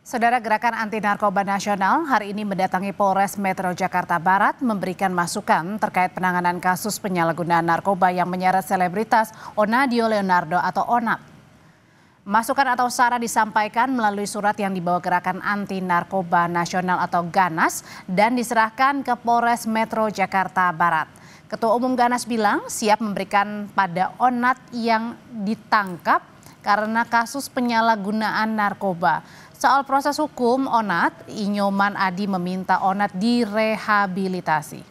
Saudara Gerakan Anti Narkoba Nasional hari ini mendatangi Polres Metro Jakarta Barat memberikan masukan terkait penanganan kasus penyalahgunaan narkoba yang menyeret selebritas Onadio Leonardo atau Onat. Masukan atau saran disampaikan melalui surat yang dibawa Gerakan Anti Narkoba Nasional atau GANAS dan diserahkan ke Polres Metro Jakarta Barat. Ketua Umum GANAS bilang siap memberikan pada Onat yang ditangkap karena kasus penyalahgunaan narkoba. Soal proses hukum Onat, Inyoman Adi meminta Onat direhabilitasi.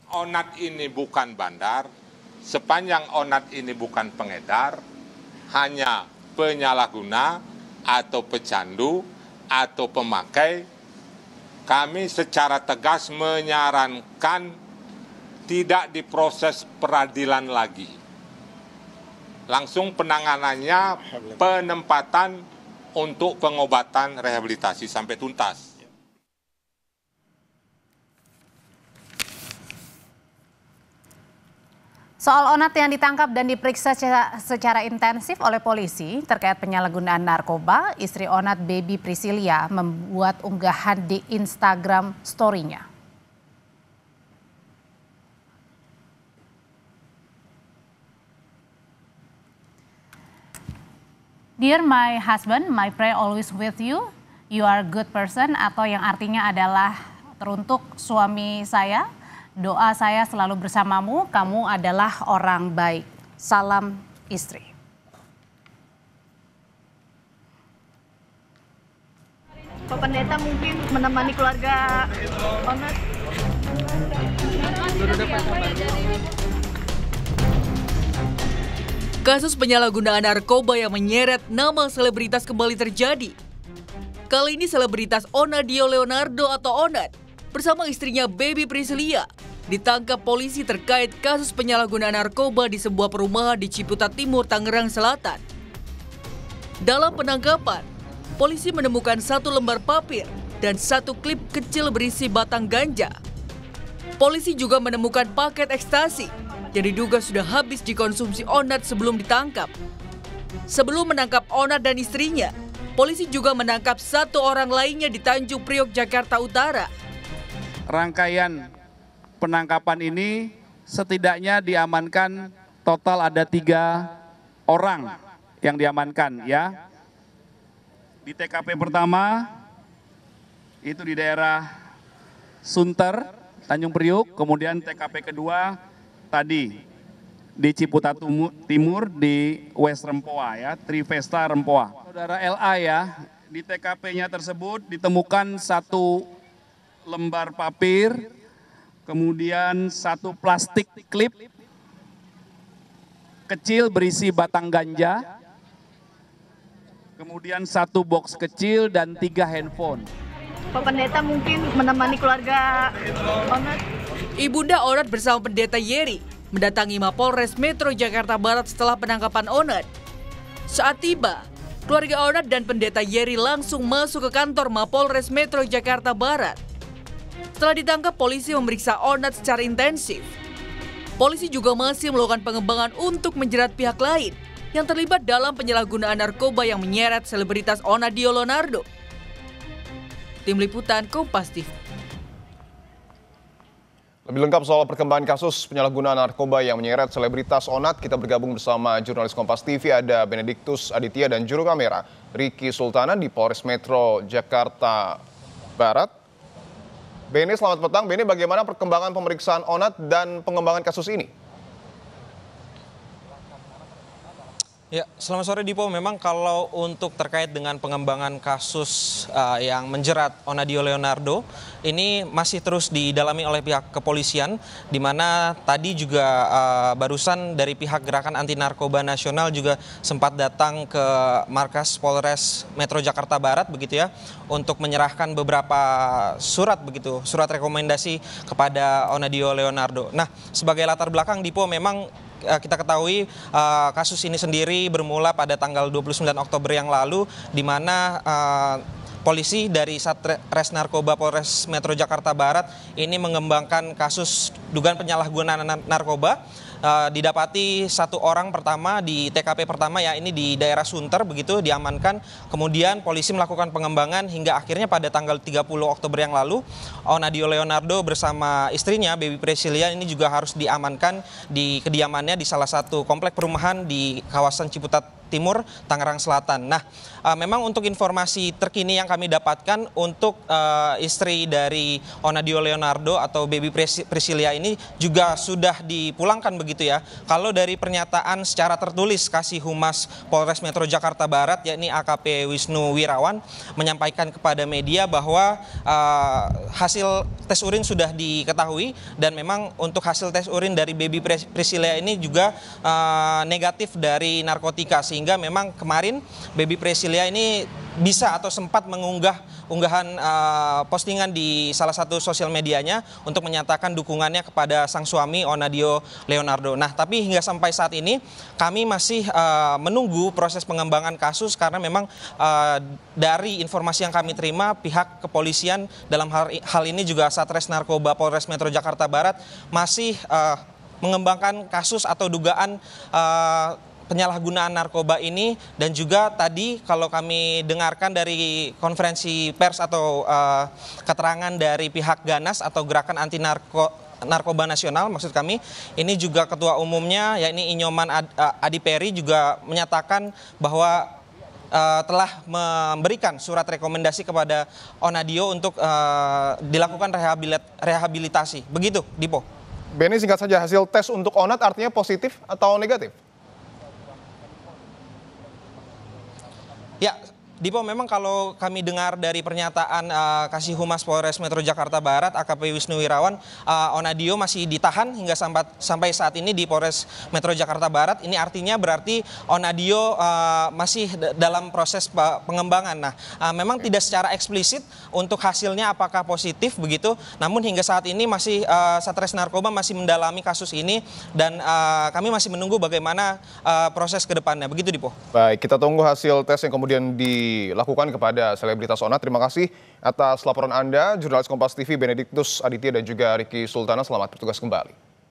Onat ini bukan bandar, sepanjang Onat ini bukan pengedar, hanya penyalahguna atau pecandu atau pemakai, kami secara tegas menyarankan tidak diproses peradilan lagi. Langsung penanganannya penempatan untuk pengobatan rehabilitasi sampai tuntas. Soal Onat yang ditangkap dan diperiksa secara intensif oleh polisi terkait penyalahgunaan narkoba, istri Onat Baby Priscilia membuat unggahan di Instagram story-nya. Dear my husband, my prayer always with you. You are a good person, atau yang artinya adalah teruntuk suami saya. Doa saya selalu bersamamu, kamu adalah orang baik. Salam istri. Pak Pendeta mungkin menemani keluarga Onat. Kasus penyalahgunaan narkoba yang menyeret nama selebritas kembali terjadi. Kali ini selebritas Onadio Leonardo atau Onat bersama istrinya Baby Priscilia ditangkap polisi terkait kasus penyalahgunaan narkoba di sebuah perumahan di Ciputat Timur, Tangerang Selatan. Dalam penangkapan, polisi menemukan 1 lembar papir dan 1 klip kecil berisi batang ganja. Polisi juga menemukan paket ekstasi yang diduga sudah habis dikonsumsi Onat sebelum ditangkap. Sebelum menangkap Onat dan istrinya, polisi juga menangkap 1 orang lainnya di Tanjung Priok, Jakarta Utara. Rangkaian penangkapan ini setidaknya diamankan total ada 3 orang yang diamankan ya. Di TKP pertama itu di daerah Sunter, Tanjung Priok, kemudian TKP kedua tadi di Ciputat Timur di West Rempoa ya, Trivesta Rempoa. Saudara LA ya, di TKP-nya tersebut ditemukan 1 lembar papir, kemudian 1 plastik klip kecil berisi batang ganja, kemudian 1 box kecil dan 3 handphone. Pak Pendeta mungkin menemani keluarga Onat. Ibunda Onat bersama Pendeta Yeri mendatangi Mapolres Metro Jakarta Barat setelah penangkapan Onat. Saat tiba, keluarga Onat dan Pendeta Yeri langsung masuk ke kantor Mapolres Metro Jakarta Barat. Setelah ditangkap, polisi memeriksa Onat secara intensif. Polisi juga masih melakukan pengembangan untuk menjerat pihak lain yang terlibat dalam penyalahgunaan narkoba yang menyeret selebritas Onadio Leonardo. Tim Liputan Kompas TV. Lebih lengkap soal perkembangan kasus penyalahgunaan narkoba yang menyeret selebritas Onat, kita bergabung bersama jurnalis Kompas TV, ada Benediktus Aditya dan juru kamera Ricky Sultana di Polres Metro Jakarta Barat. Beni, selamat petang. Beni, bagaimana perkembangan pemeriksaan Onat dan pengembangan kasus ini? Ya, selamat sore Dipo. Memang kalau untuk terkait dengan pengembangan kasus yang menjerat Onadio Leonardo, ini masih terus didalami oleh pihak kepolisian, di mana tadi juga barusan dari pihak Gerakan Anti Narkoba Nasional juga sempat datang ke markas Polres Metro Jakarta Barat begitu ya, untuk menyerahkan beberapa surat begitu, surat rekomendasi kepada Onadio Leonardo. Nah, sebagai latar belakang Dipo, memang kita ketahui kasus ini sendiri bermula pada tanggal 29 Oktober yang lalu, di mana polisi dari Satres Narkoba Polres Metro Jakarta Barat ini mengembangkan kasus dugaan penyalahgunaan narkoba didapati satu orang pertama di TKP pertama ya ini di daerah Sunter begitu diamankan. Kemudian polisi melakukan pengembangan hingga akhirnya pada tanggal 30 Oktober yang lalu Onadio Leonardo bersama istrinya Baby Priscilia ini juga harus diamankan di kediamannya di salah satu komplek perumahan di kawasan Ciputat Timur, Tangerang Selatan. Nah, memang untuk informasi terkini yang kami dapatkan untuk istri dari Onadio Leonardo atau Baby Priscilia ini juga sudah dipulangkan begitu ya. Kalau dari pernyataan secara tertulis Kasih Humas Polres Metro Jakarta Barat yakni AKP Wisnu Wirawan menyampaikan kepada media bahwa hasil tes urin sudah diketahui dan memang untuk hasil tes urin dari Baby Priscilia ini juga negatif dari narkotika sehingga memang kemarin Baby Priscilia ini bisa atau sempat mengunggah unggahan postingan di salah satu sosial medianya untuk menyatakan dukungannya kepada sang suami Onadio Leonardo. Nah, tapi hingga sampai saat ini kami masih menunggu proses pengembangan kasus karena memang dari informasi yang kami terima pihak kepolisian dalam hal ini juga Satres Narkoba Polres Metro Jakarta Barat masih mengembangkan kasus atau dugaan penyalahgunaan narkoba ini dan juga tadi kalau kami dengarkan dari konferensi pers atau keterangan dari pihak Ganas atau Gerakan Anti Narkoba Nasional maksud kami ini juga ketua umumnya yakni Inyoman Adiperi juga menyatakan bahwa telah memberikan surat rekomendasi kepada Onadio untuk dilakukan rehabilitasi. Begitu, Dipo. Benny, singkat saja, hasil tes untuk Onat artinya positif atau negatif? Ya, Dipo, memang kalau kami dengar dari pernyataan Kasih Humas Polres Metro Jakarta Barat, AKP Wisnu Wirawan, Onadio masih ditahan hingga sampai saat ini di Polres Metro Jakarta Barat. Ini artinya berarti Onadio masih dalam proses pengembangan. Nah, memang tidak secara eksplisit untuk hasilnya apakah positif begitu, namun hingga saat ini masih Satres Narkoba masih mendalami kasus ini dan kami masih menunggu bagaimana proses ke depannya. Begitu, Dipo. Baik, kita tunggu hasil tes yang kemudian dilakukan kepada selebritas Onat. Terima kasih atas laporan Anda, jurnalis Kompas TV Benediktus Aditya dan juga Ricky Sultana. Selamat bertugas kembali.